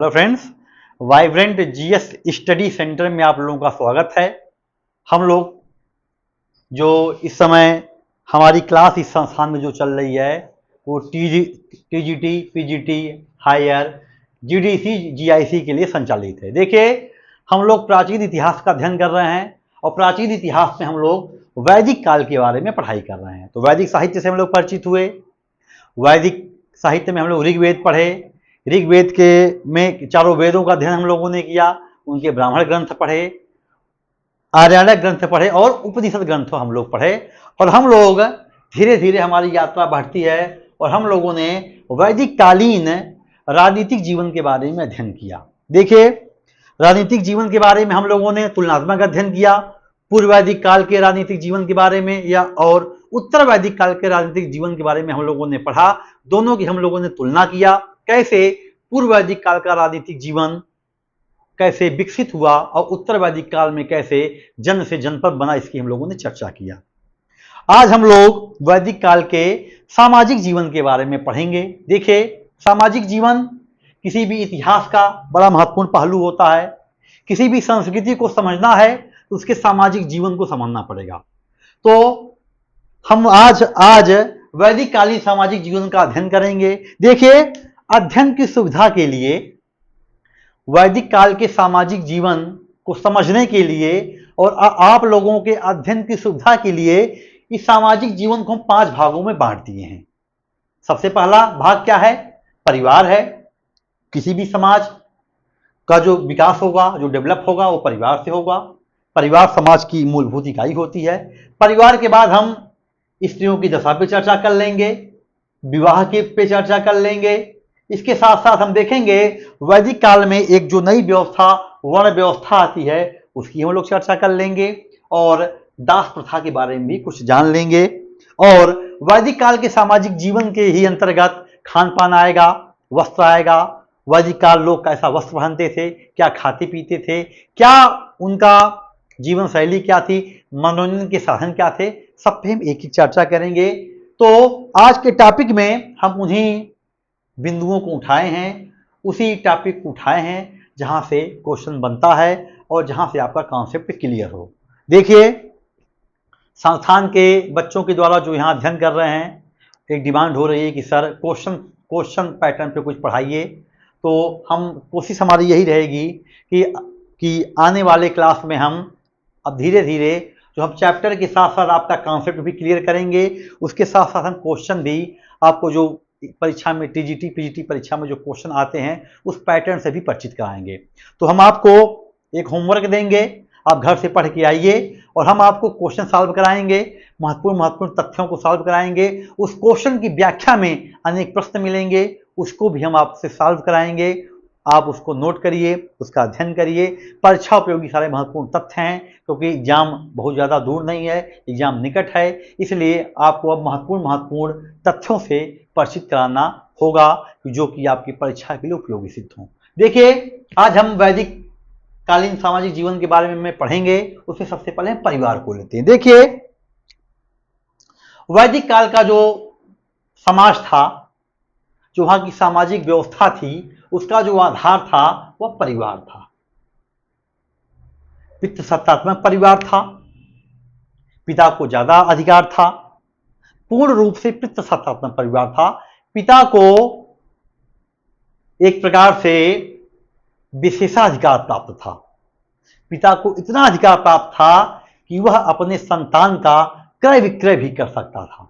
Hello friends, vibrant GS study centre में आप लोगों का स्वागत है। हम लोग जो इस समय हमारी क्लास इस संस्थान में जो चल रही है वो TGT, PGT, higher, GDC, GIC के लिए संचालित है। देखिए, हम लोग प्राचीन इतिहास का अध्ययन कर रहे हैं और प्राचीन इतिहास में हम लोग वैदिक काल के बारे में पढ़ाई कर रहे हैं। तो वैदिक साहित्य से हम लोग परिचित हुए। वैदिक साहित्य में हम लोग ऋग्वेद पढ़े। ऋग्वेद के में चारों वेदों का अध्ययन हम लोगों ने किया, उनके ब्राह्मण ग्रंथ पढ़े, आर्यायक ग्रंथ पढ़े और उपनिषद ग्रंथ हम लोग पढ़े। और हम लोग धीरे धीरे हमारी यात्रा बढ़ती है और हम लोगों ने वैदिक कालीन राजनीतिक जीवन के बारे में अध्ययन किया। देखिए, राजनीतिक जीवन के बारे में हम लोगों ने तुलनात्मक अध्ययन किया, पूर्व वैदिक काल के राजनीतिक जीवन के बारे में या और उत्तर वैदिक काल के राजनीतिक जीवन के बारे में हम लोगों ने पढ़ा। दोनों की हम लोगों ने तुलना किया, कैसे पूर्व वैदिक काल का राजनीतिक जीवन कैसे विकसित हुआ और उत्तर वैदिक काल में कैसे जन से जनपद बना, इसकी हम लोगों ने चर्चा किया। आज हम लोग वैदिक काल के सामाजिक जीवन के बारे में पढ़ेंगे। देखिए, सामाजिक जीवन किसी भी इतिहास का बड़ा महत्वपूर्ण पहलू होता है। किसी भी संस्कृति को समझना है तो उसके सामाजिक जीवन को समझना पड़ेगा। तो हम आज वैदिक कालीन सामाजिक जीवन का अध्ययन करेंगे। देखिए, अध्ययन की सुविधा के लिए वैदिक काल के सामाजिक जीवन को समझने के लिए और आप लोगों के अध्ययन की सुविधा के लिए इस सामाजिक जीवन को हम 5 भागों में बांट दिए हैं। सबसे पहला भाग क्या है? परिवार है। किसी भी समाज का जो विकास होगा, जो डेवलप होगा, वो परिवार से होगा। परिवार समाज की मूलभूत इकाई होती है। परिवार के बाद हम स्त्रियों की दशा पे चर्चा कर लेंगे, विवाह के पे चर्चा कर लेंगे। इसके साथ साथ हम देखेंगे वैदिक काल में एक जो नई व्यवस्था, वर्ण व्यवस्था आती है, उसकी हम लोग चर्चा कर लेंगे और दास प्रथा के बारे में भी कुछ जान लेंगे। और वैदिक काल के सामाजिक जीवन के ही अंतर्गत खान पान आएगा, वस्त्र आएगा। वैदिक काल लोग कैसा वस्त्र पहनते थे, क्या खाते पीते थे, क्या उनका जीवन शैली क्या थी, मनोरंजन के साधन क्या थे, सब पे हम एक एक चर्चा करेंगे। तो आज के टॉपिक में हम उन्हीं बिंदुओं को उठाए हैं, उसी टॉपिक को उठाए हैं जहां से क्वेश्चन बनता है और जहां से आपका कॉन्सेप्ट क्लियर हो। देखिए, संस्थान के बच्चों के द्वारा जो यहाँ अध्ययन कर रहे हैं, एक डिमांड हो रही है कि सर क्वेश्चन पैटर्न पे कुछ पढ़ाइए। तो हम कोशिश हमारी यही रहेगी कि आने वाले क्लास में हम अब धीरे धीरे जो हम चैप्टर के साथ साथ आपका कॉन्सेप्ट भी क्लियर करेंगे, उसके साथ साथ हम क्वेश्चन भी आपको जो परीक्षा में टीजीटी पीजीटी परीक्षा में जो क्वेश्चन आते हैं उस पैटर्न से भी परिचित कराएंगे। तो हम आपको एक होमवर्क देंगे, आप घर से पढ़ के आइए और हम आपको क्वेश्चन सॉल्व कराएंगे, महत्वपूर्ण तथ्यों को सॉल्व कराएंगे। उस क्वेश्चन की व्याख्या में अनेक प्रश्न मिलेंगे, उसको भी हम आपसे सॉल्व कराएंगे। आप उसको नोट करिए, उसका अध्ययन करिए। परीक्षा उपयोगी सारे महत्वपूर्ण तथ्य हैं, क्योंकि एग्जाम बहुत ज़्यादा दूर नहीं है, एग्जाम निकट है, इसलिए आपको अब महत्वपूर्ण तथ्यों से परिचित कराना होगा जो कि आपकी परीक्षा के लिए उपयोगी सिद्ध हों। देखिए, आज हम वैदिक कालीन सामाजिक जीवन के बारे में पढ़ेंगे। उसमें सबसे पहले हम परिवार को लेते हैं। देखिए, वैदिक काल का जो समाज था, जो वहां की सामाजिक व्यवस्था थी, उसका जो आधार था वह परिवार था। पितृसत्तात्मक परिवार था, पिता को ज्यादा अधिकार था, पूर्ण रूप से पितृसत्तात्मक परिवार था। पिता को एक प्रकार से विशेषाधिकार प्राप्त था। पिता को इतना अधिकार प्राप्त था कि वह अपने संतान का क्रय विक्रय भी कर सकता था।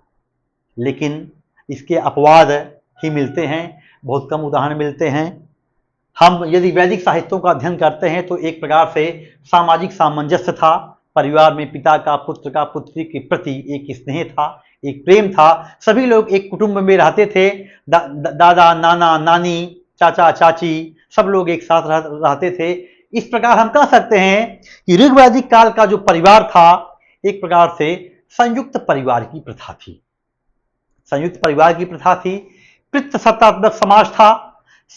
लेकिन इसके अपवाद ही मिलते हैं, बहुत कम उदाहरण मिलते हैं। हम यदि वैदिक साहित्यों का अध्ययन करते हैं तो एक प्रकार से सामाजिक सामंजस्य था। परिवार में पिता का पुत्र का पुत्री के प्रति एक स्नेह था, एक प्रेम था। सभी लोग एक कुटुंब में रहते थे। दादा नाना नानी चाचा चाची सब लोग एक साथ रहते थे। इस प्रकार हम कह सकते हैं कि ऋग्वैदिक काल का जो परिवार था, एक प्रकार से संयुक्त परिवार की प्रथा थी। संयुक्त परिवार की प्रथा थी। पितृसत्तात्मक समाज था।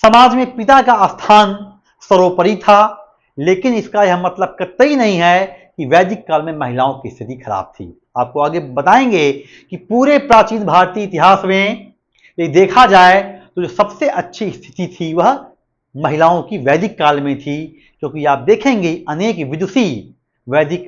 समाज में पिता का स्थान सर्वोपरि था। लेकिन इसका यह मतलब कतई नहीं है कि वैदिक काल में महिलाओं की स्थिति खराब थी। आपको आगे बताएंगे कि पूरे प्राचीन भारतीय इतिहास में यदि देखा जाए तो जो सबसे अच्छी स्थिति थी वह महिलाओं की वैदिक काल में थी, क्योंकि आप देखेंगे अनेक विदुषी वैदिक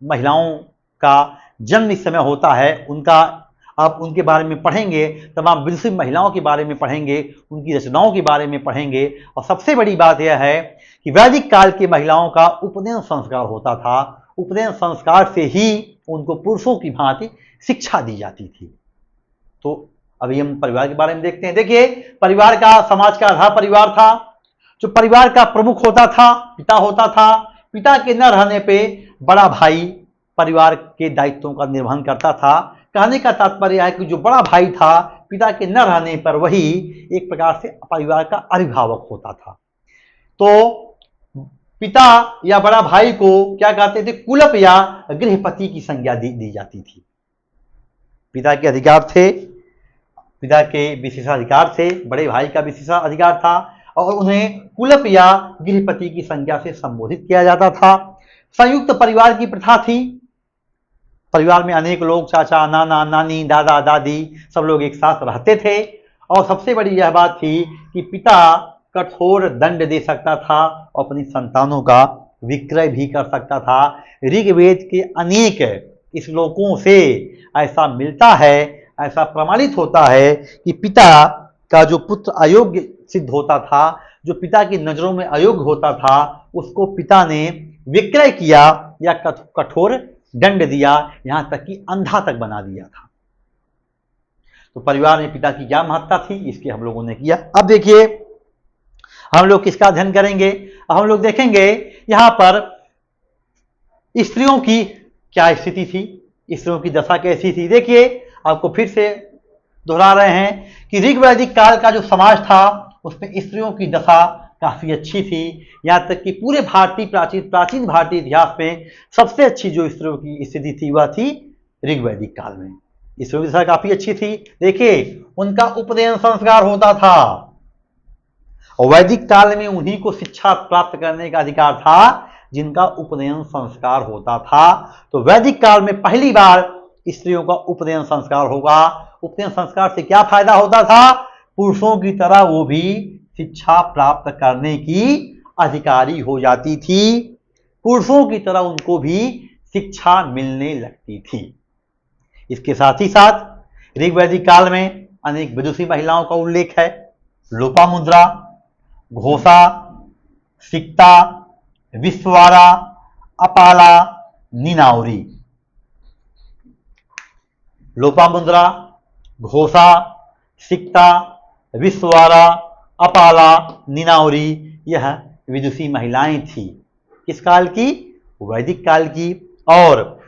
महिलाओं का जन्म इस समय होता है। उनका आप उनके बारे में पढ़ेंगे, तमाम विदुषी महिलाओं के बारे में पढ़ेंगे, उनकी रचनाओं के बारे में पढ़ेंगे। और सबसे बड़ी बात यह है कि वैदिक काल की महिलाओं का उपनयन संस्कार होता था। उपनयन संस्कार से ही उनको पुरुषों की भांति शिक्षा दी जाती थी। तो अभी हम परिवार के बारे में देखते हैं। देखिए, परिवार का, समाज का आधार परिवार था। जो परिवार का प्रमुख होता था, पिता होता था। पिता के न रहने पे बड़ा भाई परिवार के दायित्वों का निर्वहन करता था। कहने का तात्पर्य है कि जो बड़ा भाई था, पिता के न रहने पर वही एक प्रकार से परिवार का अभिभावक होता था। तो पिता या बड़ा भाई को क्या कहते थे? कुलप या गृहपति की संज्ञा दी जाती थी। पिता के अधिकार थे, पिता के विशेषाधिकार थे, बड़े भाई का विशेषाधिकार था, और उन्हें कुलप या गृहपति की संज्ञा से संबोधित किया जाता था। संयुक्त परिवार की प्रथा थी। परिवार में अनेक लोग, चाचा, नाना, नानी, दादा, दादी, सब लोग एक साथ रहते थे। और सबसे बड़ी यह बात थी कि पिता कठोर दंड दे सकता था और अपनी संतानों का विक्रय भी कर सकता था। ऋग्वेद के अनेक श्लोकों से ऐसा मिलता है, ऐसा प्रमाणित होता है कि पिता का जो पुत्र अयोग्य सिद्ध होता था, जो पिता की नजरों में अयोग्य होता था, उसको पिता ने विक्रय किया या कठोर दंड दिया, यहां तक कि अंधा तक बना दिया था। तो परिवार में पिता की क्या महत्ता थी, इसकी हम लोगों ने किया। अब देखिए, हम लोग किसका अध्ययन करेंगे? हम लोग देखेंगे यहां पर स्त्रियों की क्या स्थिति थी, स्त्रियों की दशा कैसी थी। देखिए, आपको फिर से दोहरा रहे हैं कि ऋग्वैदिक काल का जो समाज था, उसमें स्त्रियों की दशा काफी अच्छी थी। यहाँ तक कि पूरे प्राचीन भारतीय इतिहास में सबसे अच्छी जो स्त्रियों की स्थिति थी, वह थी ऋग्वैदिक काल में। स्त्रियों की दशा काफी अच्छी थी। देखिए, उनका उपनयन संस्कार होता था और वैदिक काल में उन्हीं को शिक्षा प्राप्त करने का अधिकार था जिनका उपनयन संस्कार होता था। तो वैदिक काल में पहली बार स्त्रियों का उपनयन संस्कार होगा। उपनयन संस्कार से क्या फायदा होता था? पुरुषों की तरह वो भी शिक्षा प्राप्त करने की अधिकारी हो जाती थी। पुरुषों की तरह उनको भी शिक्षा मिलने लगती थी। इसके साथ ही साथ ऋग्वैदिक काल में अनेक विदुषी महिलाओं का उल्लेख है। लोपामुद्रा, घोषा, सिक्ता, विश्वारा, अपाला, निनाउरी। लोपामुद्रा, घोषा, सिक्ता, विश्वारा, अपाला, निनाउरी, यह विदुषी महिलाएं थी। किस काल की? वैदिक काल की। और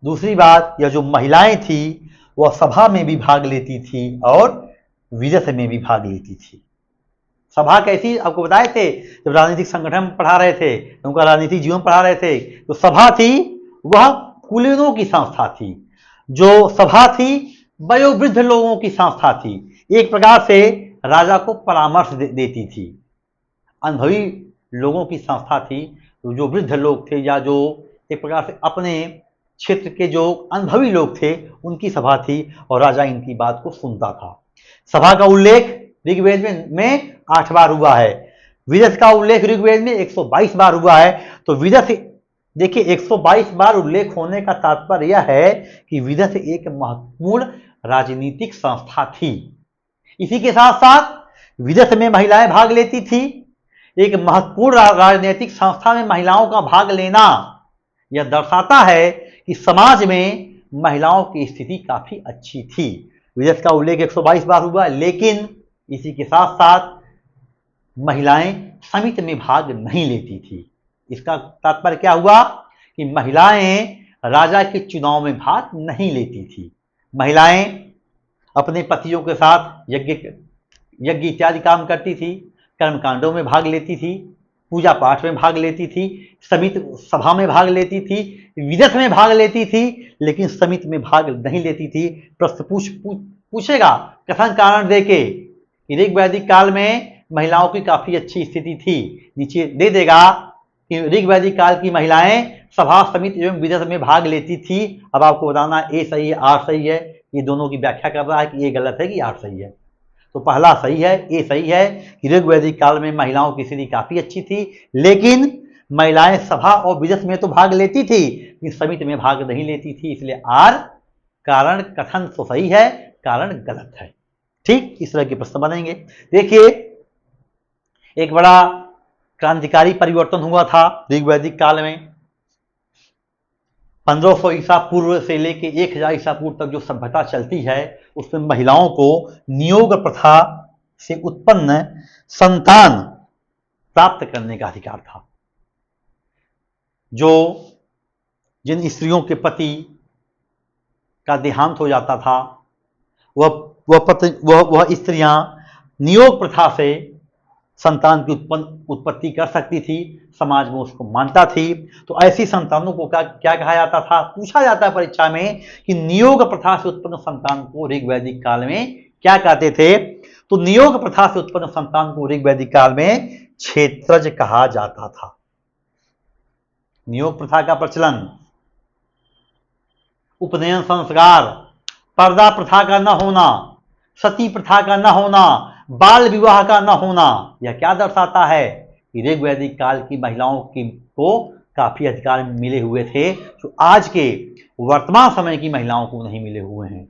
दूसरी बात, यह जो महिलाएं थी वह सभा में भी भाग लेती थी और विदथ में भी भाग लेती थी। सभा कैसी, आपको बताए थे जब राजनीतिक संगठन पढ़ा रहे थे, उनका राजनीतिक जीवन पढ़ा रहे थे, तो सभा थी वह कुलीनों की संस्था थी। जो सभा थी वयोवृद्ध लोगों की संस्था थी। एक प्रकार से राजा को परामर्श देती थी। अनुभवी लोगों की संस्था थी। जो वृद्ध लोग थे या जो एक प्रकार से अपने क्षेत्र के जो अनुभवी लोग थे, उनकी सभा थी और राजा इनकी बात को सुनता था। सभा का उल्लेख ऋग्वेद में 8 बार हुआ है। विदथ का उल्लेख ऋग्वेद में 122 बार हुआ है। तो विदथ, देखिए, 122 बार उल्लेख होने का तात्पर्य यह है कि विदथ एक महत्वपूर्ण राजनीतिक संस्था थी। इसी के साथ साथ विदथ में महिलाएं भाग लेती थी। एक महत्वपूर्ण राजनीतिक संस्था में महिलाओं का भाग लेना यह दर्शाता है कि समाज में महिलाओं की स्थिति काफी अच्छी थी। विदथ का उल्लेख 122 बार हुआ, लेकिन इसी के साथ साथ महिलाएं समिति में भाग नहीं लेती थी। इसका तात्पर्य क्या हुआ कि महिलाएं राजा के चुनाव में भाग नहीं लेती थी। महिलाएं अपने पतियों के साथ यज्ञ इत्यादि काम करती थी, कर्मकांडों में भाग लेती थी, पूजा पाठ में भाग लेती थी, समिति सभा में भाग लेती थी, विदथ में भाग लेती थी, लेकिन समिति में भाग नहीं लेती थी। प्रश्न पूछेगा कथन कारण देके कि ऋग्वैदिक काल में महिलाओं की काफी अच्छी स्थिति थी। नीचे दे देगा कि ऋग्वैदिक काल की महिलाएं सभा, समिति एवं विदथ में भाग लेती थी। अब आपको बताना ए सही है, आर सही है, ये दोनों की व्याख्या कर रहा है कि ये गलत है कि आर सही है। तो पहला सही है, ये सही है कि ऋग वैदिक काल में महिलाओं की स्थिति काफी अच्छी थी, लेकिन महिलाएं सभा और विजस में तो भाग लेती थी, लेकिन समिति में भाग नहीं लेती थी। इसलिए आर कारण कथन तो सही है, कारण गलत है। ठीक, इस तरह के प्रश्न बनेंगे। देखिए, एक बड़ा क्रांतिकारी परिवर्तन हुआ था ऋग वैदिक काल में। 1500 ईसा पूर्व से लेके 1000 ईसा पूर्व तक जो सभ्यता चलती है, उसमें महिलाओं को नियोग प्रथा से उत्पन्न संतान प्राप्त करने का अधिकार था। जो जिन स्त्रियों के पति का देहांत हो जाता था, वह स्त्रियां नियोग प्रथा से संतान की उत्पत्ति कर सकती थी, समाज में उसको मानता थी। तो ऐसी संतानों को क्या कहा जाता था? पूछा जाता है परीक्षा में कि नियोग प्रथा से उत्पन्न संतान को ऋग वैदिक काल में क्या कहते थे? तो नियोग प्रथा से उत्पन्न संतान को ऋग वैदिक काल में क्षेत्रज कहा जाता था। नियोग प्रथा का प्रचलन, उपनयन संस्कार, पर्दा प्रथा का न होना, सती प्रथा का न होना, बाल विवाह का न होना, यह क्या दर्शाता है कि ऋग वैदिक काल की महिलाओं को काफी अधिकार मिले हुए थे, जो आज के वर्तमान समय की महिलाओं को नहीं मिले हुए हैं।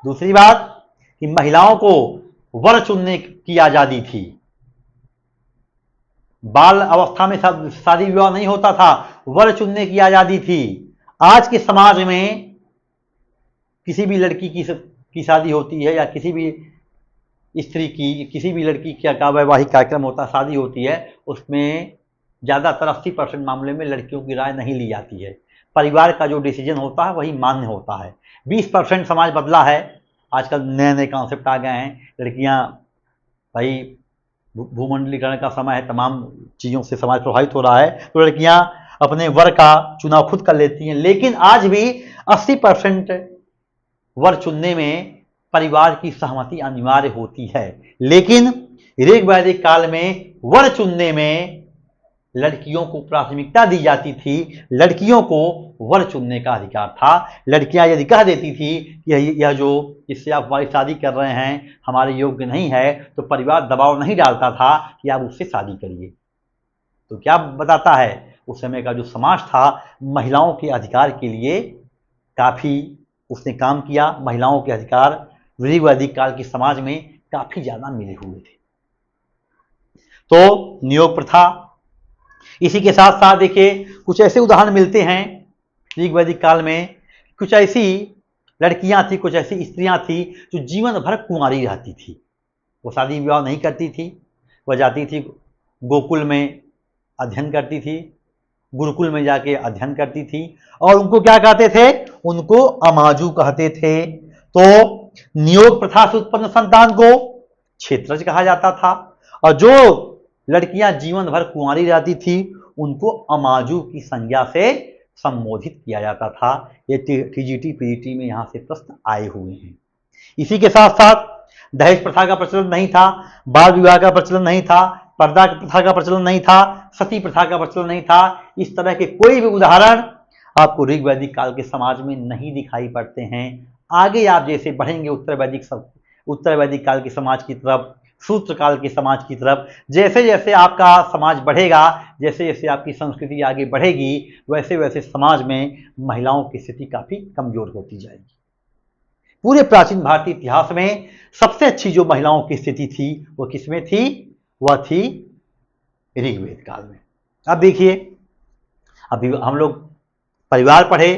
दूसरी बात कि महिलाओं को वर चुनने की आजादी थी। बाल अवस्था में शादी विवाह नहीं होता था, वर चुनने की आजादी थी। आज के समाज में किसी भी लड़की की शादी होती है, या किसी भी स्त्री की, किसी भी लड़की का वैवाहिक कार्यक्रम होता, शादी होती है, उसमें ज़्यादातर 80% मामले में लड़कियों की राय नहीं ली जाती है। परिवार का जो डिसीजन होता है वही मान्य होता है। 20% समाज बदला है, आजकल नए नए कॉन्सेप्ट आ गए हैं। लड़कियां, भाई भूमंडलीकरण का समय है, तमाम चीज़ों से समाज प्रभावित हो रहा है, तो लड़कियां अपने वर का चुनाव खुद कर लेती हैं। लेकिन आज भी 80% वर चुनने में परिवार की सहमति अनिवार्य होती है। लेकिन ऋग वैदिक काल में वर चुनने में लड़कियों को प्राथमिकता दी जाती थी, लड़कियों को वर चुनने का अधिकार था। लड़कियां यदि कह देती थी कि यह जो इससे आप हमारी शादी कर रहे हैं हमारे योग्य नहीं है, तो परिवार दबाव नहीं डालता था कि आप उससे शादी करिए। तो क्या बताता है, उस समय का जो समाज था महिलाओं के अधिकार के लिए काफी उसने काम किया। महिलाओं के अधिकार ऋग वैदिक काल के समाज में काफी ज्यादा मिले हुए थे। तो नियोग प्रथा, इसी के साथ साथ देखिए कुछ ऐसे उदाहरण मिलते हैं ऋग वैदिक काल में। कुछ ऐसी लड़कियां थी, कुछ ऐसी स्त्रियां थी जो जीवन भर कुंवारी रहती थी। वो शादी विवाह नहीं करती थी, वह जाती थी गोकुल में अध्ययन करती थी, गुरुकुल में जाके अध्ययन करती थी, और उनको क्या कहते थे? उनको अमाजू कहते थे। तो नियोग प्रथा से उत्पन्न संतान को क्षेत्रज कहा जाता था, और जो लड़कियां जीवन भर कुंवारी रहती थी उनको अमाजू की संज्ञा से संबोधित किया जाता था। ये टीजीटी पीजीटी में यहाँ से प्रश्न आए हुए हैं। इसी के साथ साथ दहेज प्रथा का प्रचलन नहीं था, बाल विवाह का प्रचलन नहीं था, पर्दा प्रथा का प्रचलन नहीं था, सती प्रथा का प्रचलन नहीं था। इस तरह के कोई भी उदाहरण आपको ऋग वैदिक काल के समाज में नहीं दिखाई पड़ते हैं। आगे आप जैसे बढ़ेंगे उत्तर वैदिक काल के समाज की तरफ, सूत्र काल के समाज की तरफ, जैसे जैसे आपका समाज बढ़ेगा, जैसे जैसे आपकी संस्कृति आगे बढ़ेगी, वैसे वैसे समाज में महिलाओं की स्थिति काफी कमजोर होती जाएगी। पूरे प्राचीन भारतीय इतिहास में सबसे अच्छी जो महिलाओं की स्थिति थी वो किसमें थी? वह थी ऋग्वेद काल में। अब देखिए, अभी हम लोग परिवार पढ़े,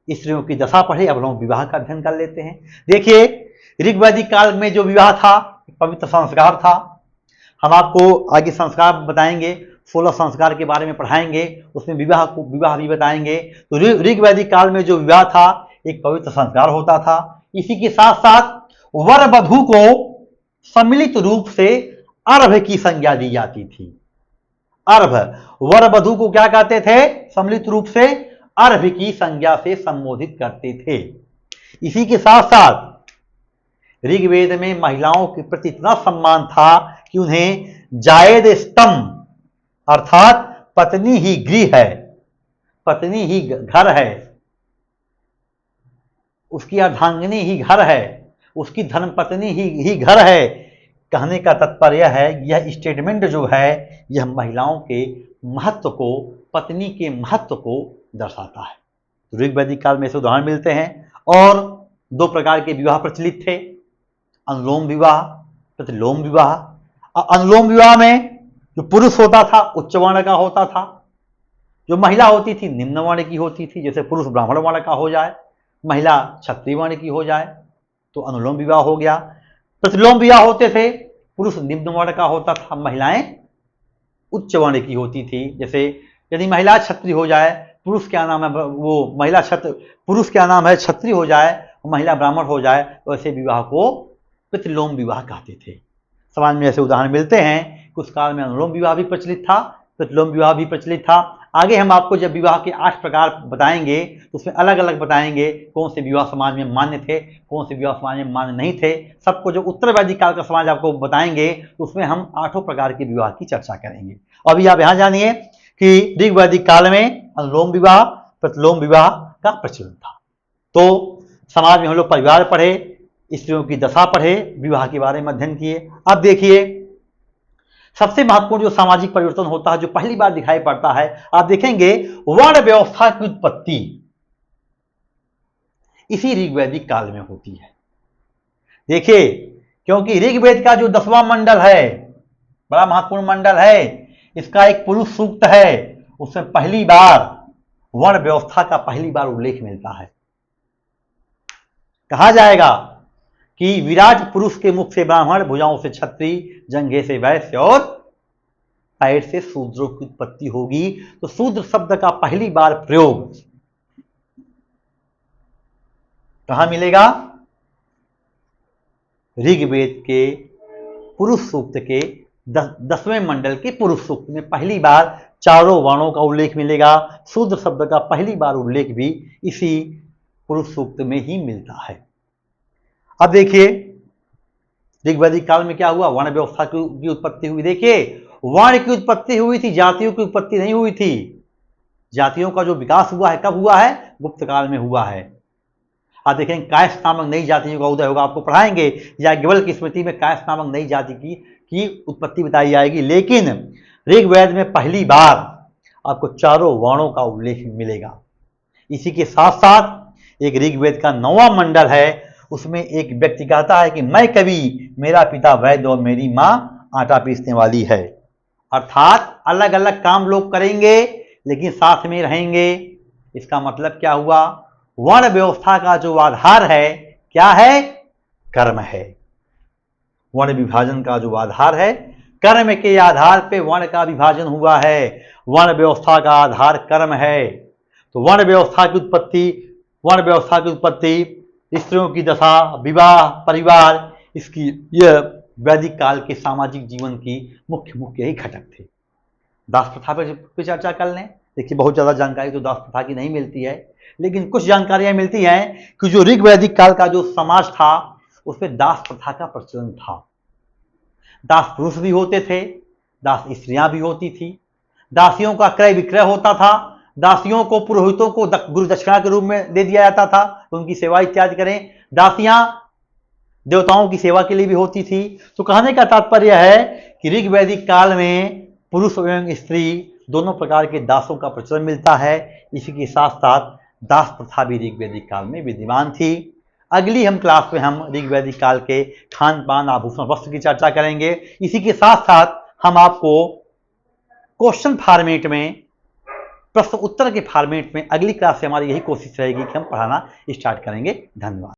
स्त्रियों की दशा पढ़े, अब हम विवाह का अध्ययन कर लेते हैं। देखिए, ऋग्वैदिक काल में जो विवाह था पवित्र संस्कार था। हम आपको आगे संस्कार बताएंगे, 16 संस्कार के बारे में पढ़ाएंगे, उसमें विवाह भी बताएंगे। तो ऋग्वैदिक काल में जो विवाह था एक पवित्र संस्कार होता था। इसी के साथ साथ वर वधू को सम्मिलित रूप से अर्भ की संज्ञा दी जाती थी। अर्भ, वर वधू को क्या कहते थे? सम्मिलित रूप से अर्भ की संज्ञा से संबोधित करते थे। इसी के साथ साथ ऋग्वेद में महिलाओं के प्रति इतना सम्मान था कि उन्हें जायद स्तंभ अर्थात पत्नी ही गृह है, पत्नी ही घर है, उसकी अर्धांगिनी ही घर है, उसकी धर्मपत्नी ही घर है, कहने का तात्पर्य है यह स्टेटमेंट जो है यह महिलाओं के महत्व को, पत्नी के महत्व को दर्शाता है। तो ऋग वैदिक काल में ऐसे उदाहरण मिलते हैं। और दो प्रकार के विवाह प्रचलित थे, अनुलोम विवाह, प्रतिलोम विवाह। अनुलोम विवाह में जो पुरुष होता था उच्च वर्ण का होता था, जो महिला होती थी निम्न वर्ण की होती थी। जैसे पुरुष ब्राह्मण वर्ण का हो जाए, महिला क्षत्रिय वर्ण की हो जाए तो अनुलोम विवाह हो गया। प्रतिलोम विवाह होते थे, पुरुष निम्न वर्ण का होता था, महिलाएं उच्च वर्ण की होती थी। जैसे यदि महिला क्षत्रिय हो जाए, पुरुष क्या नाम है वो महिला पुरुष क्या नाम है क्षत्रिय हो जाए, महिला ब्राह्मण हो जाए, तो ऐसे विवाह को प्रतिलोम विवाह कहते थे। समाज में ऐसे उदाहरण मिलते हैं। कुछ काल में अनुलोम विवाह भी प्रचलित था, प्रतिलोम विवाह भी प्रचलित था। आगे हम आपको जब विवाह के 8 प्रकार बताएंगे तो उसमें अलग अलग बताएंगे कौन से विवाह समाज में मान्य थे, कौन से विवाह समाज में मान्य नहीं थे। सबको जो उत्तर वैदिक काल का समाज आपको बताएंगे तो उसमें हम 8 प्रकार के विवाह की चर्चा करेंगे। अभी आप यहाँ जानिए कि ऋग वैदिक काल में अनुलोम विवाह, प्रतिलोम विवाह का प्रचलन था। तो समाज में हम लोग परिवार पढ़े, स्त्रियों की दशा पढ़े, विवाह के बारे में अध्ययन किए। अब देखिए सबसे महत्वपूर्ण जो सामाजिक परिवर्तन होता है, जो पहली बार दिखाई पड़ता है, आप देखेंगे वर्ण व्यवस्था की उत्पत्ति इसी ऋग्वैदिक काल में होती है। देखिए क्योंकि ऋग्वेद का जो 10वां मंडल है, बड़ा महत्वपूर्ण मंडल है, इसका एक पुरुष सूक्त है, उसमें पहली बार वर्ण व्यवस्था का पहली बार उल्लेख मिलता है। कहा जाएगा कि विराट पुरुष के मुख से ब्राह्मण, भुजाओं से क्षत्रिय, जंघे से वैश्य और पैर से शूद्रों की उत्पत्ति होगी। तो शूद्र शब्द का पहली बार प्रयोग कहां मिलेगा? ऋग्वेद के पुरुष सूक्त के 10वें मंडल के पुरुष सूक्त में पहली बार चारों वर्णों का उल्लेख मिलेगा। शूद्र शब्द का पहली बार उल्लेख भी इसी पुरुष सूक्त में ही मिलता है। अब देखिए ऋग्वैदिक काल में क्या हुआ, वर्ण व्यवस्था की उत्पत्ति हुई। देखिए वर्ण की उत्पत्ति हुई थी, जातियों की उत्पत्ति नहीं हुई थी। जातियों का जो विकास हुआ है कब हुआ है? गुप्त काल में हुआ है। आप देखेंगे कायस्थ नामक नई जातियों का उदय होगा, आपको पढ़ाएंगे याज्ञवल्क्य की स्मृति में कायस्थ नामक नई जाति की उत्पत्ति बताई जाएगी। लेकिन ऋग्वेद में पहली बार आपको चारों वर्णों का उल्लेख मिलेगा। इसी के साथ साथ एक ऋग्वेद का 9वां मंडल है, उसमें एक व्यक्ति कहता है कि मैं कवि, मेरा पिता वैद्य और मेरी माँ आटा पीसने वाली है। अर्थात अलग अलग काम लोग करेंगे लेकिन साथ में रहेंगे। इसका मतलब क्या हुआ? वर्ण व्यवस्था का जो आधार है क्या है? कर्म है। वर्ण विभाजन का जो आधार है, कर्म के आधार पे वर्ण का विभाजन हुआ है। वर्ण व्यवस्था का आधार कर्म है। तो वर्ण व्यवस्था की उत्पत्ति, स्त्रियों की दशा, विवाह, परिवार, इसकी यह वैदिक काल के सामाजिक जीवन की मुख्य ही घटक थे। दास प्रथा पर चर्चा कर लें। देखिए बहुत ज़्यादा जानकारी तो दास प्रथा की नहीं मिलती है, लेकिन कुछ जानकारियां मिलती हैं कि जो ऋग्वैदिक काल का जो समाज था उसमें दास प्रथा का प्रचलन था। दास पुरुष भी होते थे, दास स्त्रियां भी होती थी। दासियों का क्रय विक्रय होता था। दासियों को पुरोहितों को गुरु दक्षिणा के रूप में दे दिया जाता था, उनकी सेवा इत्यादि करें। दासियां देवताओं की सेवा के लिए भी होती थी। तो कहने का तात्पर्य है कि ऋग्वैदिक काल में पुरुष एवं स्त्री दोनों प्रकार के दासों का प्रचलन मिलता है। इसी के साथ साथ दास प्रथा भी ऋग्वैदिक काल में विद्यमान थी। अगली हम क्लास में हम ऋग्वैदिक काल के खान पान, आभूषण, वस्त्र की चर्चा करेंगे। इसी के साथ साथ हम आपको क्वेश्चन फॉर्मेट में, प्रश्न उत्तर के फॉर्मेट में अगली क्लास से हमारी यही कोशिश रहेगी कि हम पढ़ाना स्टार्ट करेंगे। धन्यवाद।